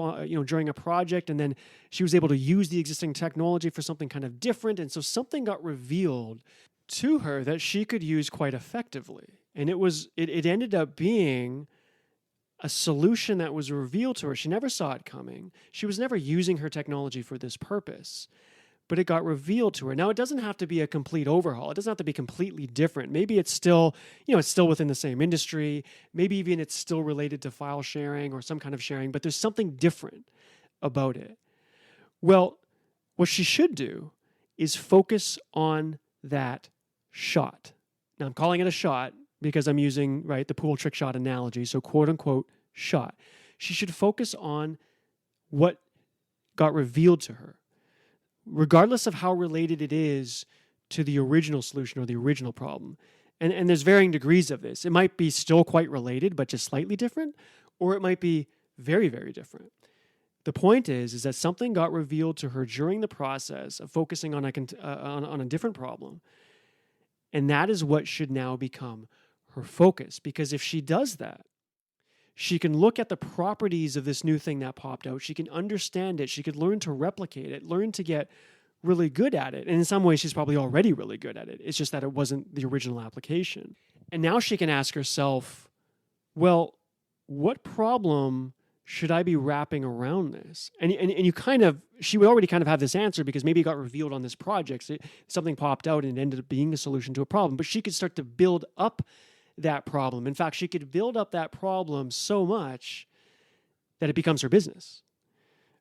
during a project, and then she was able to use the existing technology for something kind of different. And so something got revealed to her that she could use quite effectively. And it ended up being a solution that was revealed to her. She never saw it coming. She was never using her technology for this purpose, but it got revealed to her. Now, it doesn't have to be a complete overhaul. It doesn't have to be completely different. Maybe it's still, it's still within the same industry. Maybe even it's still related to file sharing or some kind of sharing, but there's something different about it. Well, what she should do is focus on that shot. Now, I'm calling it a shot because I'm using, the pool trick shot analogy, so quote unquote shot. She should focus on what got revealed to her, regardless of how related it is to the original solution or the original problem. And there's varying degrees of this. It might be still quite related, but just slightly different, or it might be very, very different. The point is that something got revealed to her during the process of focusing on a different problem, and that is what should now become her focus. Because if she does that, she can look at the properties of this new thing that popped out. She can understand it. She could learn to replicate it, learn to get really good at it. And in some ways, she's probably already really good at it. It's just that it wasn't the original application. And now she can ask herself, well, what problem should I be wrapping around this? And she would already kind of have this answer because maybe it got revealed on this project. Something popped out and it ended up being a solution to a problem. But she could start to build up that problem. In fact, she could build up that problem so much that it becomes her business,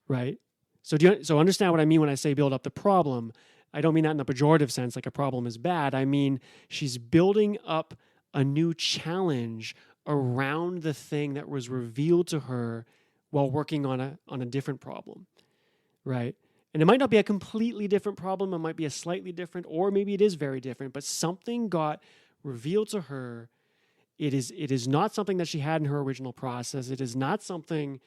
right? So understand what I mean when I say build up the problem. I don't mean that in a pejorative sense, like a problem is bad. I mean, she's building up a new challenge around the thing that was revealed to her while working on a different problem, right? And it might not be a completely different problem. It might be a slightly different, or maybe it is very different, but something got revealed to her. It is not something that she had in her original process. It is not something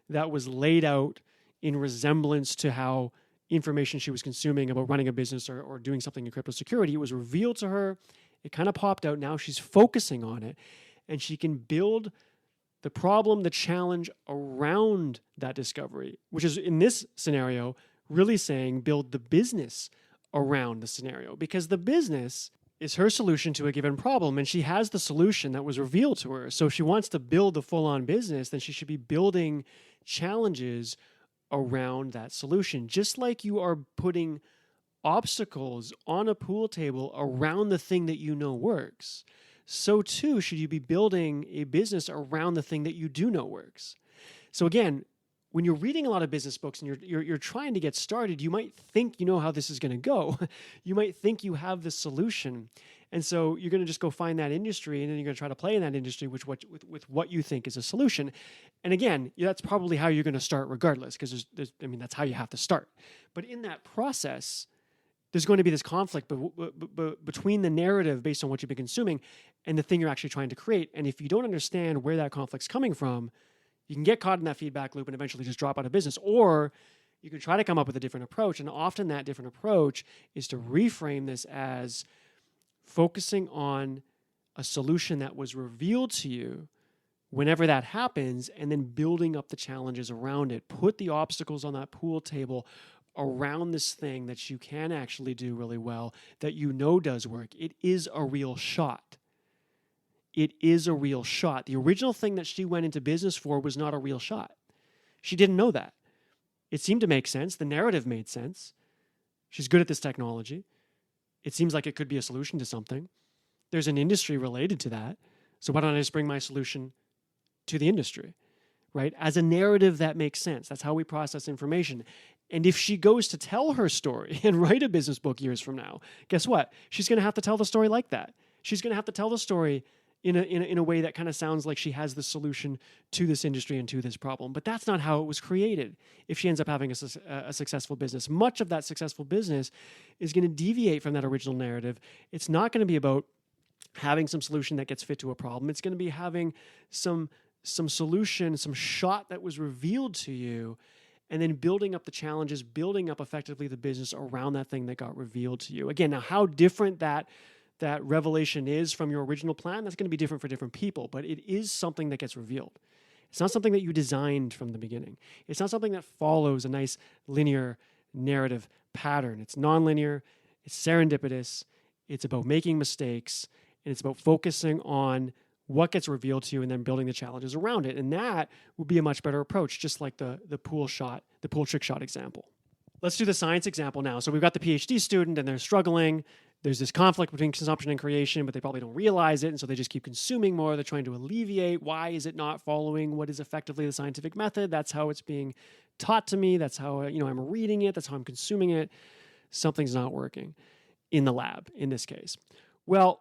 that was laid out in resemblance to how information she was consuming about running a business or doing something in crypto security. It was revealed to her. It kind of popped out. Now she's focusing on it, and she can build the problem, the challenge around that discovery, which is in this scenario really saying build the business around the scenario, because the business is her solution to a given problem, and she has the solution that was revealed to her. So if she wants to build a full-on business, then she should be building challenges around that solution, just like you are putting obstacles on a pool table around the thing that you know works. So too should you be building a business around the thing that you do know works. So again, when you're reading a lot of business books and you're trying to get started, you might think you know how this is going to go. You might think you have the solution. And so you're going to just go find that industry, and then you're going to try to play in that industry with what you think is a solution. And again, that's probably how you're going to start regardless, because that's how you have to start. But in that process, there's going to be this conflict between the narrative based on what you've been consuming and the thing you're actually trying to create. And if you don't understand where that conflict's coming from, you can get caught in that feedback loop and eventually just drop out of business. Or you can try to come up with a different approach. And often that different approach is to reframe this as focusing on a solution that was revealed to you whenever that happens, and then building up the challenges around it. Put the obstacles on that pool table around this thing that you can actually do really well, that you know does work. It is a real shot. It is a real shot. The original thing that she went into business for was not a real shot. She didn't know that. It seemed to make sense. The narrative made sense. She's good at this technology. It seems like it could be a solution to something. There's an industry related to that. So why don't I just bring my solution to the industry, right? As a narrative that makes sense. That's how we process information. And if she goes to tell her story and write a business book years from now, guess what? She's going to have to tell the story like that. She's going to have to tell the story in a way that kind of sounds like she has the solution to this industry and to this problem. But that's not how it was created. If she ends up having a successful business, much of that successful business is going to deviate from that original narrative. It's not going to be about having some solution that gets fit to a problem. It's going to be having some solution, some shot that was revealed to you, and then building up the challenges, building up effectively the business around that thing that got revealed to you. Again, now how different that revelation is from your original plan, that's going to be different for different people, but it is something that gets revealed. It's not something that you designed from the beginning. It's not something that follows a nice linear narrative pattern. It's nonlinear, it's serendipitous, it's about making mistakes, and it's about focusing on what gets revealed to you and then building the challenges around it. And that would be a much better approach, just like the pool trick shot example. Let's do the science example now. So we've got the PhD student and they're struggling. There's this conflict between consumption and creation, but they probably don't realize it, and so they just keep consuming more. They're trying to alleviate. Why is it not following what is effectively the scientific method? That's how it's being taught to me. That's how I'm reading it. That's how I'm consuming it. Something's not working in the lab in this case. Well,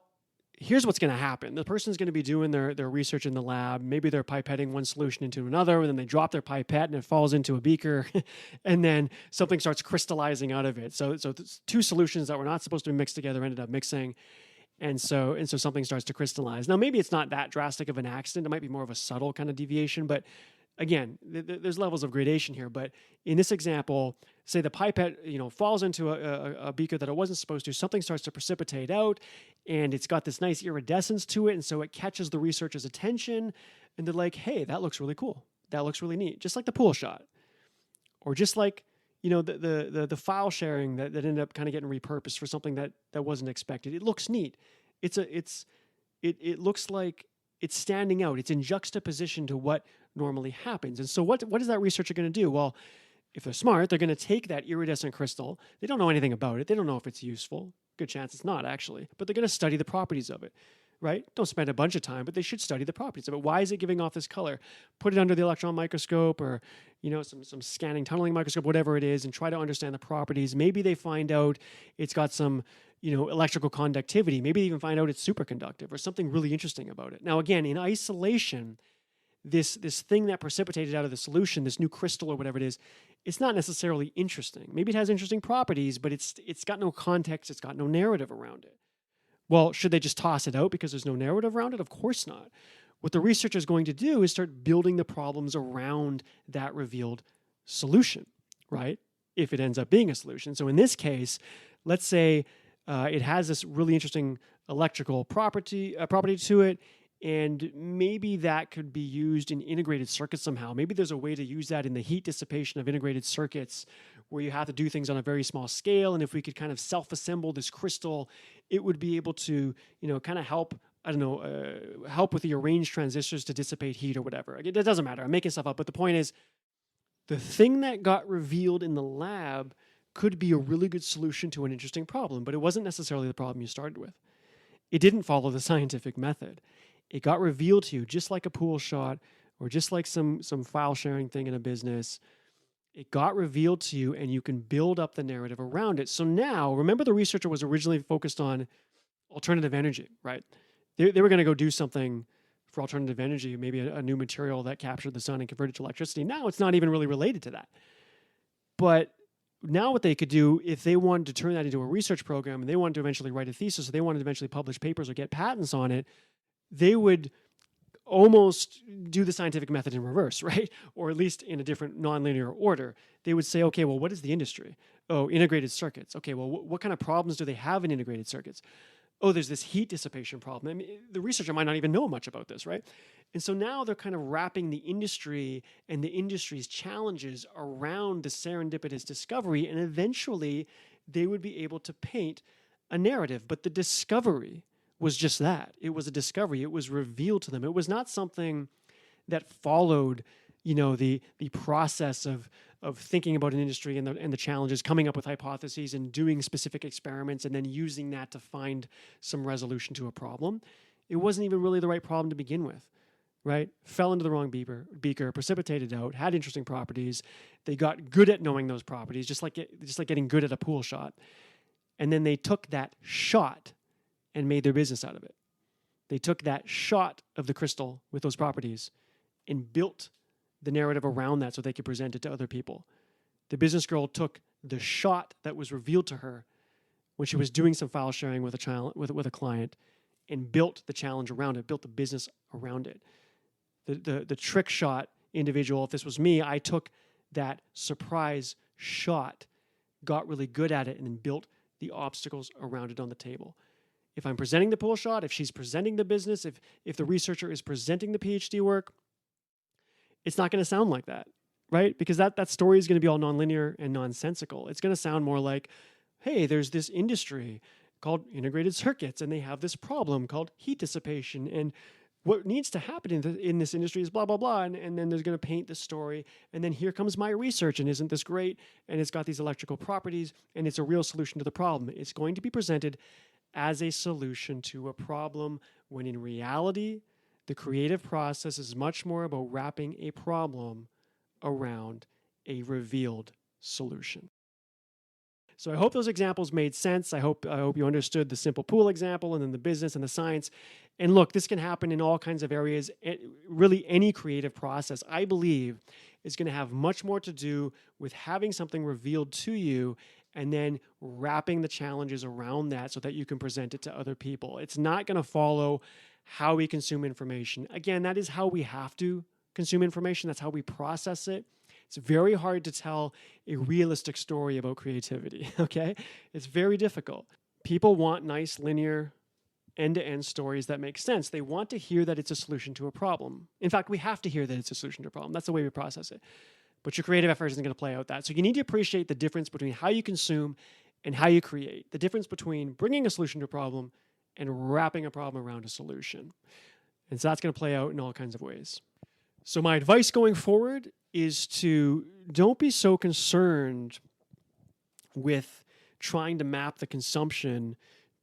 here's what's going to happen. The person's going to be doing their research in the lab. Maybe they're pipetting one solution into another, and then they drop their pipette and it falls into a beaker, and then something starts crystallizing out of it. So two solutions that were not supposed to be mixed together ended up mixing, and so something starts to crystallize. Now, maybe it's not that drastic of an accident. It might be more of a subtle kind of deviation, but again, there's levels of gradation here. But in this example, say the pipette, falls into a beaker that it wasn't supposed to. Something starts to precipitate out, and it's got this nice iridescence to it, and so it catches the researcher's attention, and they're like, "Hey, that looks really cool. That looks really neat." Just like the pool shot, or just like the file sharing that ended up kind of getting repurposed for something that wasn't expected. It looks neat. It looks like it's standing out. It's in juxtaposition to what normally happens. And so what is that researcher going to do? Well, if they're smart, they're going to take that iridescent crystal. They don't know anything about it. They don't know if it's useful. Good chance it's not, actually. But they're going to study the properties of it, right? Don't spend a bunch of time, but they should study the properties of it. Why is it giving off this color? Put it under the electron microscope or some scanning tunneling microscope, whatever it is, and try to understand the properties. Maybe they find out it's got some electrical conductivity. Maybe they even find out it's superconductive or something really interesting about it. Now, again, in isolation, this thing that precipitated out of the solution, this new crystal or whatever it is, it's not necessarily interesting. Maybe it has interesting properties, but it's got no context, it's got no narrative around it. Well, should they just toss it out because there's no narrative around it? Of course not. What the researcher is going to do is start building the problems around that revealed solution, right? If it ends up being a solution. So in this case, let's say it has this really interesting electrical property to it, and maybe that could be used in integrated circuits somehow. Maybe there's a way to use that in the heat dissipation of integrated circuits where you have to do things on a very small scale. And if we could kind of self-assemble this crystal, it would be able to, kind of help, help with the arranged transistors to dissipate heat or whatever. It doesn't matter. I'm making stuff up. But the point is, the thing that got revealed in the lab could be a really good solution to an interesting problem, but it wasn't necessarily the problem you started with. It didn't follow the scientific method. It got revealed to you just like a pool shot or just like some file sharing thing in a business. It got revealed to you, and you can build up the narrative around it. So now, remember, the researcher was originally focused on alternative energy, right? They were going to go do something for alternative energy, maybe a new material that captured the sun and converted to electricity. Now it's not even really related to that. But now what they could do, if they wanted to turn that into a research program and they wanted to eventually write a thesis, or they wanted to eventually publish papers or get patents on it, they would almost do the scientific method in reverse, right? Or at least in a different nonlinear order. They would say, okay, well, what is the industry? Oh, integrated circuits. Okay, well, what kind of problems do they have in integrated circuits? Oh, there's this heat dissipation problem. I mean, the researcher might not even know much about this, right? And so now they're kind of wrapping the industry and the industry's challenges around the serendipitous discovery, and eventually they would be able to paint a narrative. But the discovery was just that. It was a discovery. It was revealed to them. It was not something that followed, the process of thinking about an industry and the challenges, coming up with hypotheses and doing specific experiments and then using that to find some resolution to a problem. It wasn't even really the right problem to begin with, right? Fell into the wrong beaker, precipitated out, had interesting properties. They got good at knowing those properties, just like getting good at a pool shot. And then they took that shot and made their business out of it. They took that shot of the crystal with those properties and built the narrative around that so they could present it to other people. The business girl took the shot that was revealed to her when she was doing some file sharing with a client and built the challenge around it, built the business around it. The trick shot individual, if this was me, I took that surprise shot, got really good at it, and then built the obstacles around it on the table. If I'm presenting the pool shot, if she's presenting the business, if the researcher is presenting the PhD work, it's not going to sound like that, right? Because that story is going to be all nonlinear and nonsensical. It's going to sound more like, hey, there's this industry called integrated circuits, and they have this problem called heat dissipation, and what needs to happen in this industry is blah, blah, blah, and then there's going to paint the story, and then here comes my research, and isn't this great? And it's got these electrical properties, and it's a real solution to the problem. It's going to be presented as a solution to a problem, when in reality, the creative process is much more about wrapping a problem around a revealed solution. So I hope those examples made sense. I hope you understood the simple pool example and then the business and the science. And look, this can happen in all kinds of areas. Really, any creative process, I believe, is going to have much more to do with having something revealed to you and then wrapping the challenges around that so that you can present it to other people. It's not going to follow how we consume information. Again, that is how we have to consume information. That's how we process it. It's very hard to tell a realistic story about creativity, okay? It's very difficult. People want nice, linear, end-to-end stories that make sense. They want to hear that it's a solution to a problem. In fact, we have to hear that it's a solution to a problem. That's the way we process it. But your creative effort isn't going to play out that. So you need to appreciate the difference between how you consume and how you create. The difference between bringing a solution to a problem and wrapping a problem around a solution. And so that's going to play out in all kinds of ways. So my advice going forward is to don't be so concerned with trying to map the consumption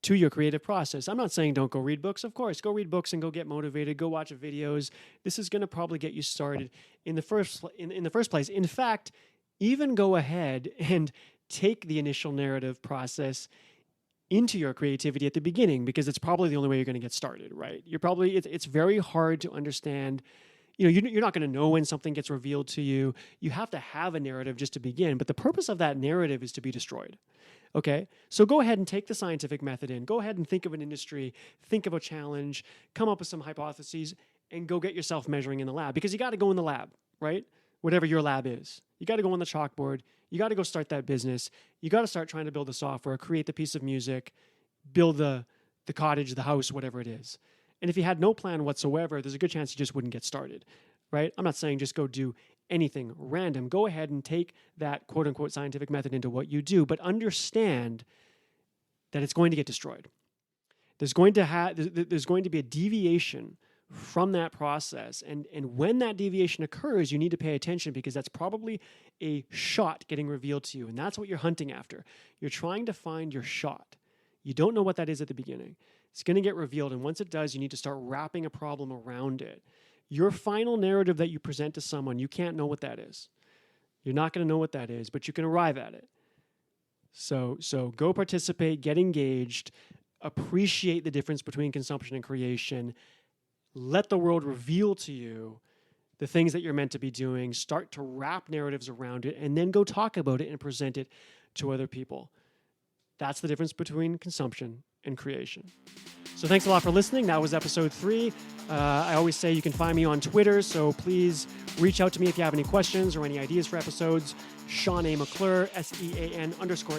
to your creative process. I'm not saying don't go read books. Of course, go read books and go get motivated, go watch videos. This is going to probably get you started in the first place. In fact, even go ahead and take the initial narrative process into your creativity at the beginning, because it's probably the only way you're going to get started, right? It's very hard to understand. You're not going to know when something gets revealed to you. You have to have a narrative just to begin, but the purpose of that narrative is to be destroyed. Okay? So go ahead and take the scientific method in. Go ahead and think of an industry, think of a challenge, come up with some hypotheses, and go get yourself measuring in the lab, because you got to go in the lab, right? Whatever your lab is. You got to go on the chalkboard. You got to go start that business. You got to start trying to build the software, create the piece of music, build the cottage, the house, whatever it is. And if you had no plan whatsoever, there's a good chance you just wouldn't get started. right? I'm not saying just go do anything random. Go ahead and take that quote unquote scientific method into what you do, but understand that it's going to get destroyed. There's going to be a deviation from that process. And when that deviation occurs, you need to pay attention, because that's probably a shot getting revealed to you. And that's what you're hunting after. You're trying to find your shot. You don't know what that is at the beginning. It's going to get revealed. And once it does, you need to start wrapping a problem around it. Your final narrative that you present to someone, you can't know what that is. You're not going to know what that is, but you can arrive at it. So go participate, get engaged, appreciate the difference between consumption and creation. Let the world reveal to you the things that you're meant to be doing. Start to wrap narratives around it, and then go talk about it and present it to other people. That's the difference between consumption and creation. So thanks a lot for listening. That was episode 3. I always say you can find me on Twitter, so please reach out to me if you have any questions or any ideas for episodes. Sean A. McClure, SEAN_A_MCCLURE.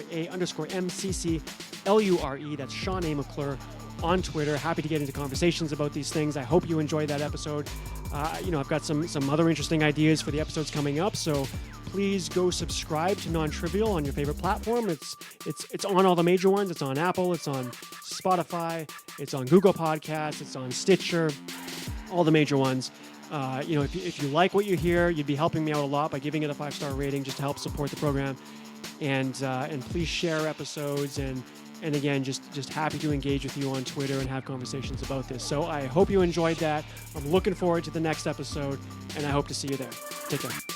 That's Sean A. McClure on Twitter. Happy to get into conversations about these things. I hope you enjoyed that episode. I've got some other interesting ideas for the episodes coming up, so please go subscribe to NonTrivial on your favorite platform. It's on all the major ones. It's on Apple, it's on Spotify, it's on Google Podcasts, it's on Stitcher, all the major ones. If you like what you hear, you'd be helping me out a lot by giving it a 5-star rating just to help support the program. And please share episodes, and again, just happy to engage with you on Twitter and have conversations about this. So I hope you enjoyed that. I'm looking forward to the next episode, and I hope to see you there. Take care.